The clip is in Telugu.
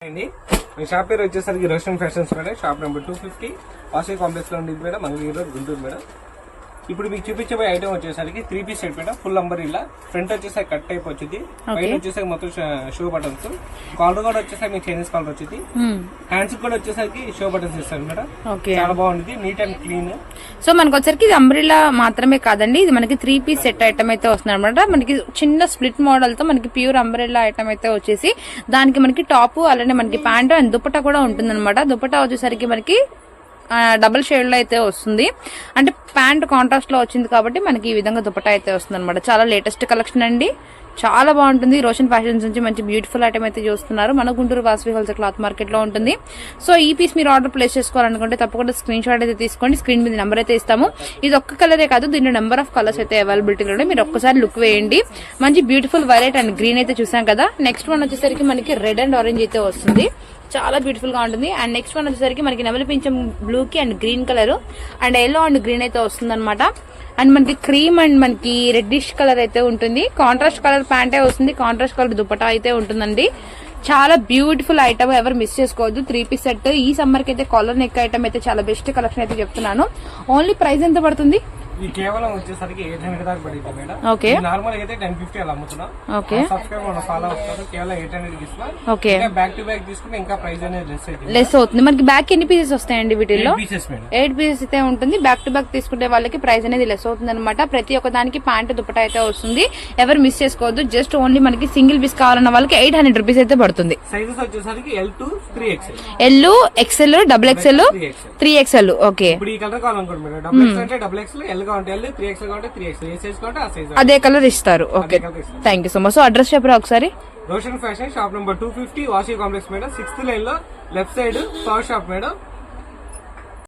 అండి మీ షాప్ పేరు వచ్చేసరికి Roshan fashions madam. Shop number 250 Vasavi complex లో ఉంది madam, Mangalagiri road, Guntur madam. ఇప్పుడు మీకు చూపించబోయే ఐటమ్ వచ్చేసరికి 3 piece set madam. Full umbrella, front వచ్చేసరికి కట్ టైప్ వచ్చింది, పైన వచ్చేసరికి మొత్తం షో బటన్స్, కాలర్ కూడా వచ్చేసరికి మీకు చైనీస్ కాలర్ వచ్చింది, హ్యాండ్స్ కూడా వచ్చేసరికి షో బటన్స్ ఇస్తారు మేడం. చాలా బాగుంది, నీట్ అండ్ క్లీన్. సో మనకు వచ్చరికి ఇది అంబ్రిల్లా మాత్రమే కాదండి, ఇది మనకి 3 పీస్ సెట్ ఐటమ్ అయితే వస్తుంది అనమాట. మనకి చిన్న స్ప్లిట్ మోడల్ తో మనకి ప్యూర్ అంబ్రిల్లా ఐటమ్ అయితే వచ్చేసి దానికి మనకి టాప్ అలానే మనకి ప్యాంట్ అండ్ దుపట్టా కూడా ఉంటుంది అనమాట. దుపట్టా వచ్చేసరికి మనకి డబుల్ షేడ్ లో అయితే వస్తుంది, అంటే ప్యాంట్ కాంట్రాస్ట్ లో వచ్చింది కాబట్టి మనకి ఈ విధంగా దుపట్టా అయితే వస్తుంది అనమాట. చాలా లేటెస్ట్ కలెక్షన్ అండి, చాలా బాగుంటుంది. రోషన్ ఫ్యాషన్స్ నుంచి మంచి బ్యూటిఫుల్ ఐటమ్ అయితే చూస్తున్నారు. మన Guntur Vasavi wholesale cloth market లో ఉంటుంది. సో ఈ పీస్ మీరు ఆర్డర్ ప్లేస్ చేసుకోవాలనుకుంటే తప్పకుండా స్క్రీన్ షాట్ అయితే తీసుకోండి, స్క్రీన్ మీద నెంబర్ అయితే ఇస్తాము. ఇది ఒక్క కలరే కాదు, దీనిలో నెంబర్ ఆఫ్ కలర్స్ అయితే అవైలబిలిటీలో ఉన్నాయి. మీరు ఒక్కసారి లుక్ వేయండి. మంచి బ్యూటిఫుల్ వైలెట్ అండ్ గ్రీన్ అయితే చూసాం కదా. నెక్స్ట్ వన్ వచ్చేసరికి మనకి రెడ్ అండ్ ఆరెంజ్ అయితే వస్తుంది, చాలా బ్యూటిఫుల్ గా ఉంటుంది. అండ్ నెక్స్ట్ వన్ వచ్చేసరికి మనకి నెమలి పింఛం బ్లూ కి and green colour and yellow and green అయితే వస్తుంది అనమాట. అండ్ మనకి క్రీమ్ అండ్ మనకి రెడ్డిష్ కలర్ అయితే ఉంటుంది, కాంట్రాస్ట్ కలర్ ప్యాంటే వస్తుంది, కాంట్రాస్ట్ కలర్ దుపట్టా అయితే ఉంటుందండి. చాలా బ్యూటిఫుల్ ఐటమ్, ఎవరు మిస్ చేసుకోవద్దు. 3 పీస్ సెట్ ఈ సమ్మర్ కి అయితే కాలర్ నెక్ ఐటమ్ అయితే చాలా బెస్ట్ కలెక్షన్ అయితే చెప్తున్నాను. ఓన్లీ ప్రైస్ ఎంత పడుతుంది? ఇది కేవలం వచ్చేసరికి 800 దాకా పడింది మేడం. ఓకే, నార్మల్ అయితే 1050 అలా అమ్ముతున్నాం. ఓకే, సబ్స్క్రైబ్ మన ఫాలో అవుతారు, కేవలం 800 ఇస్తున్నాం. ఓకే, బ్యాక్ టు బ్యాక్ తీసుకుంటే ఇంకా ప్రైస్ అనేది లెస్ అవుతుంది. మనకి బ్యాక్ ఎన్ని పీసెస్ వస్తాయండి వీటిల్లో? 8 పీసెస్ అయితే ఉంటుంది. బ్యాక్ టు బ్యాక్ తీసుకుంటే వాళ్ళకి ప్రైస్ అనేది లెస్ అవుతుంది అనమాట. ప్రతి ఒక్క దానికి ప్యాంట్ దుపట్టా అయితే వస్తుంది, ఎవరు మిస్ చేసుకోవద్దు. జస్ట్ ఓన్లీ మనకి సింగిల్ పీస్ కావాలన్న వాళ్ళకి 800 రూపీస్ అయితే పడుతుంది. సైజెస్ వచ్చేసరికి L2 3XL, L, XL, double XL, 3XL. Okay, ఇప్పుడు ఈ కలర్ కావాలనుకోండి మేడం. డబుల్ ఎక్స్ అంటే డబుల్ ఎక్స్ఎల్, L గా ఉంటే L, 3XL కావాలంటే 3XL, ఏ సైజ్ కావాలంటే ఆ సైజ్ అదే కలర్ ఇస్తారు. Okay, thank you so much. So address చెప్పరా ఒకసారి? Roshan fashion, shop number 250 Vasavi complex madam, 6th line లో left side power shop madam.